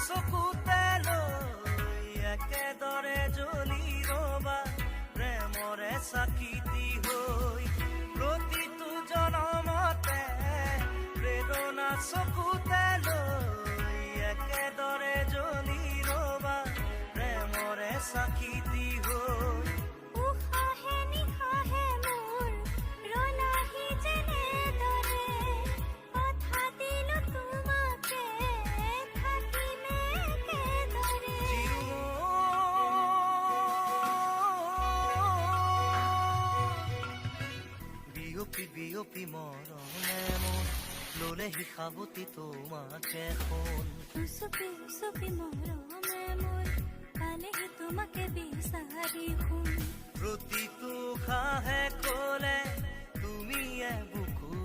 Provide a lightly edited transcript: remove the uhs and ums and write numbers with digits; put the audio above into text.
চকুতে লৈ একেদৰে জ্বলি ৰবা প্ৰেমৰে চাকিতি হৈ প্ৰতিটো জনমতে প্ৰেৰণা চকুতে লৈ একেদৰে জ্বলি ৰবা প্ৰেমৰে চাকিতি হৈ উশাহে নিশাহে মোৰ ৰলাহি যেনেদৰে কথা দিলো তোমাকে থাকিমে একেদৰে বিয়পি বিয়পি মৰমে মোৰ ললেহি সাৱতি তোমাকে সোণ উচুপি উচুপি মৰমে মোৰ পালেহি তোমাকে বিচাৰি শুন প্ৰতিটো খাহে কলে তুমিয়ে বুকু